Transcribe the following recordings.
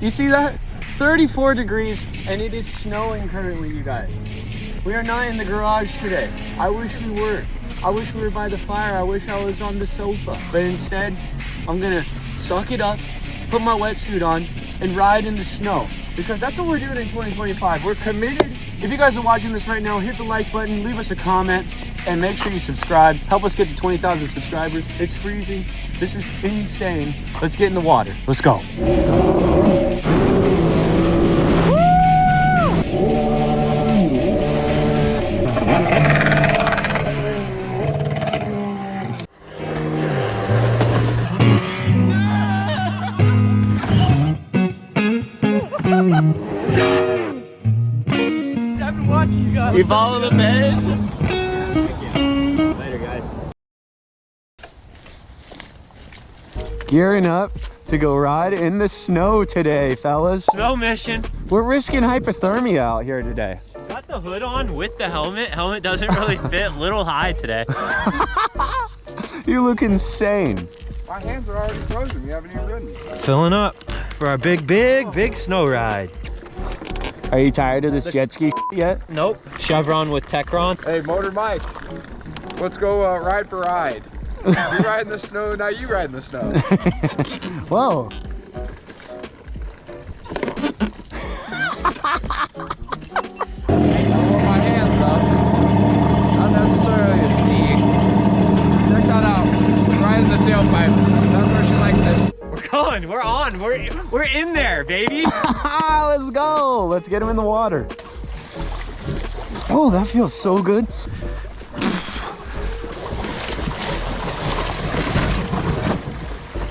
You see that? 34 degrees and it is snowing currently, you guys. We are not in the garage today. I wish we were. I wish we were by the fire. I wish I was on the sofa. But instead, I'm gonna suck it up, put my wetsuit on, and ride in the snow. Because that's what we're doing in 2025. We're committed. If you guys are watching this right now, hit the like button, leave us a comment, and make sure you subscribe. Help us get to 20,000 subscribers. It's freezing. This is insane. Let's get in the water. Let's go. I've been watching you guys. You follow the page? Later, guys. Gearing up to go ride in the snow today, fellas. Snow mission. We're risking hypothermia out here today. Got the hood on with the helmet. Helmet doesn't really fit. Little high today. You look insane. My hands are already frozen. You haven't even ridden. Filling up for our big snow ride. Are you tired of this jet ski yet? Nope. Chevron with Techron. Hey, Motor Mike, let's go ride for ride. You ride in the snow, now you ride in the snow. Whoa. I want my hands up. Not necessarily a ski. Check that out. Right in the tailpipe. That's where she likes it. We're going. We're on. We're in there, baby. Let's go. Let's get him in the water. Oh, that feels so good.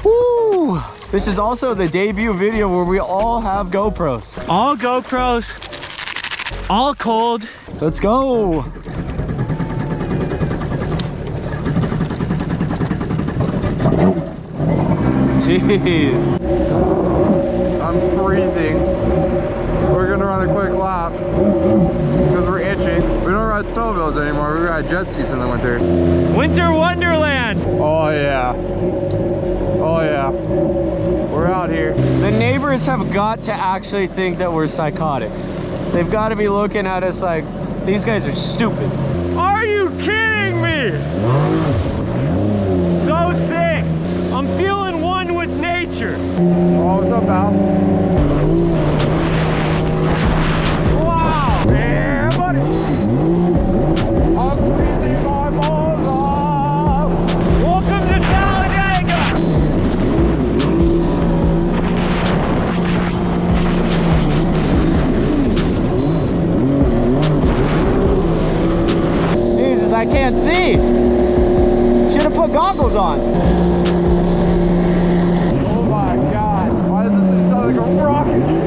Woo! This is also the debut video where we all have GoPros. All GoPros. All cold. Let's go. Jeez. I'm freezing. We're gonna run a quick lap because we're itching. We don't ride snowmobiles anymore. We ride jet skis in the winter. Winter Wonderland. Oh yeah. Oh yeah. We're out here. The neighbors have got to actually think that we're psychotic. They've got to be looking at us like, these guys are stupid. Are you kidding me? So sick. I'm feeling one with nature. Oh, what's up, pal? Wow. Yeah, buddy. I'm freezing my balls off. Welcome to Talladega. Jesus, I can't see. Should have put goggles on. Oh my God. Why does this thing sound like a rocket ship?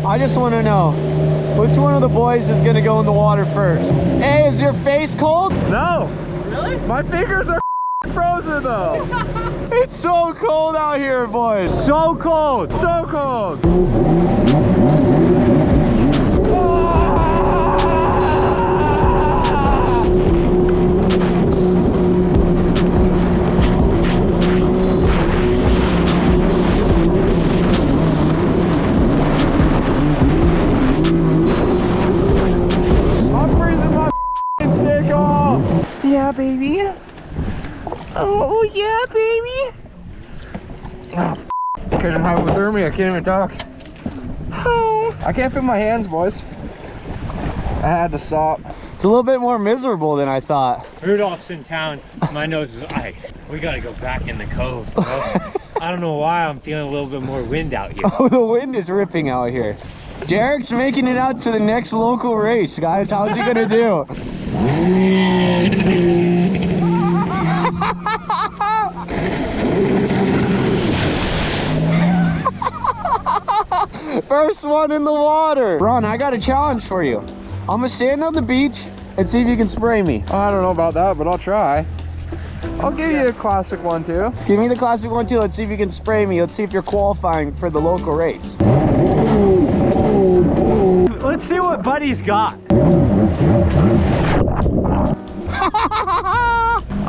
I just want to know, which one of the boys is going to go in the water first? Hey, is your face cold? No. Really? My fingers are frozen though. It's so cold out here, boys. So cold. So cold. Yeah, baby. Oh, yeah, baby. Oh, catching hypothermia. I can't even talk. Oh. I can't feel my hands, boys. I had to stop. It's a little bit more miserable than I thought. Rudolph's in town. My nose is we gotta go back in the cove, bro. I don't know why I'm feeling a little bit more wind out here. Oh, the wind is ripping out here. Derek's making it out to the next local race, guys. How's he gonna do? First one in the water. Ron, I got a challenge for you. I'm gonna stand on the beach and see if you can spray me. Oh, I don't know about that, but I'll try. I'll give you a classic one too. Give me the classic one too. Let's see if you can spray me. Let's see if you're qualifying for the local race. Let's see what Buddy's got.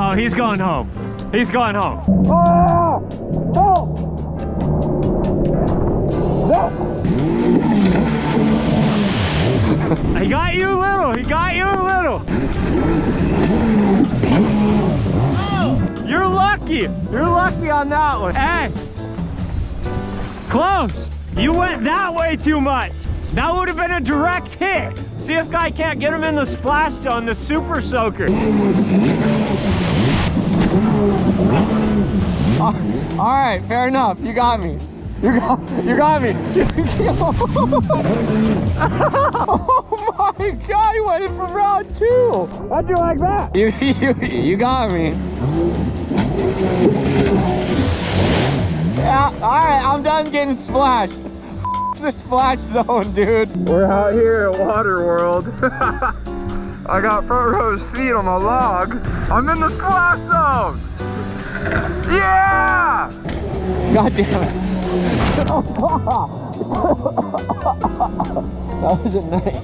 Oh, he's going home. He's going home. Oh! Oh! He got you a little. He got you a little. Oh, you're lucky. You're lucky on that one. Hey, close. You went that way too much. That would have been a direct hit. See if guy can't get him in the splash zone, the super soaker. All right, fair enough. You got me. You got me. Oh my God, you went in for round 2. How'd you like that? You got me. Yeah, all right, I'm done getting splashed. The splash zone, dude. We're out here at Water World. I got front row seat on the log. I'm in the splash zone. Yeah! God damn it. That was a nice.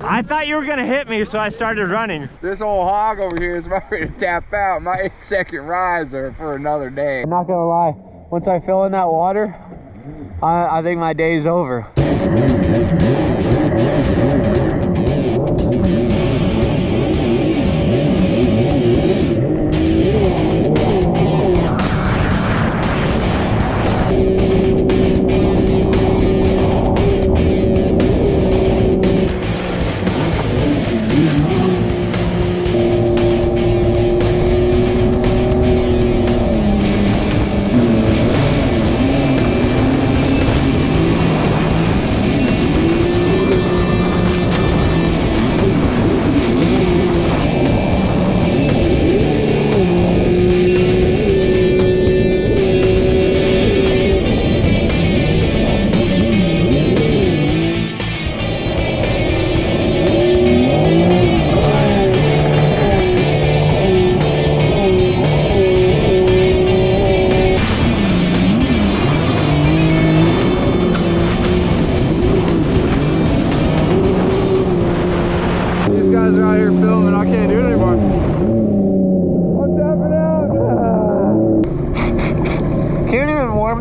I thought you were gonna hit me, so I started running. This old hog over here is about to tap out. My 8-second rides are for another day. I'm not gonna lie, once I fill in that water, I think my day's over.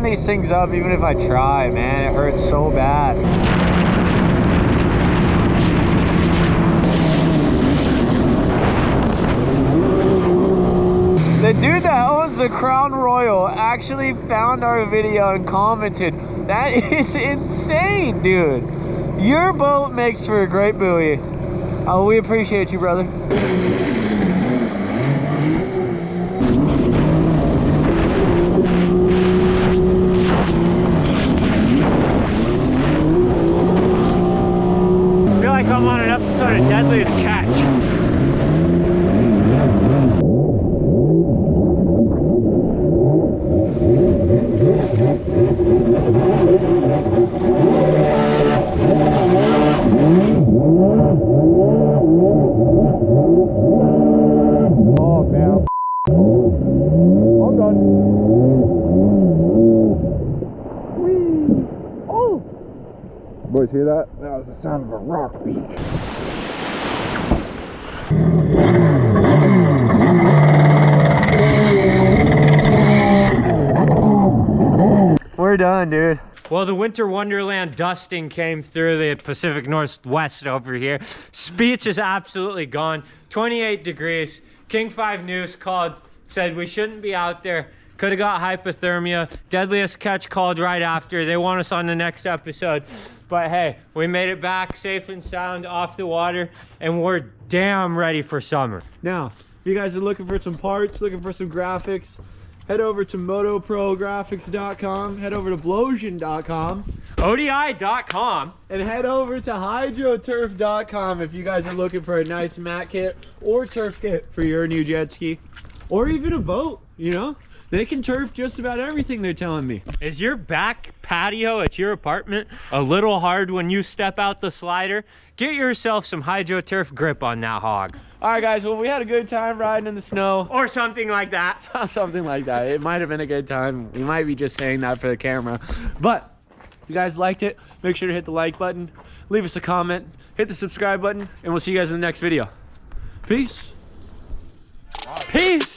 These things up even if I try, man. It hurts so bad. The dude that owns the Crown Royal actually found our video and commented. That is insane, dude. Your boat makes for a great buoy. Oh, we appreciate you, brother. I'm on an episode of Deadly to Catch. Oh, man. I'm done. Whee! Oh! Boys, hear that? That was the sound of a rock beach. We're done, dude. Well, the winter wonderland dusting came through the Pacific Northwest over here. Speech is absolutely gone. 28 degrees. King 5 News called, said we shouldn't be out there. Could have got hypothermia. Deadliest Catch called right after. They want us on the next episode. But hey, we made it back safe and sound off the water, and we're damn ready for summer. Now, if you guys are looking for some parts, looking for some graphics, head over to motoprographics.com, head over to blowsion.com, ODI.com, and head over to hydroturf.com if you guys are looking for a nice mat kit or turf kit for your new jet ski, or even a boat, you know? They can turf just about everything, they're telling me. Is your back patio at your apartment a little hard when you step out the slider? Get yourself some HydroTurf grip on that hog. All right, guys, well, we had a good time riding in the snow. Or something like that. Something like that. It might have been a good time. We might be just saying that for the camera. But if you guys liked it, make sure to hit the like button, leave us a comment, hit the subscribe button, and we'll see you guys in the next video. Peace. Peace.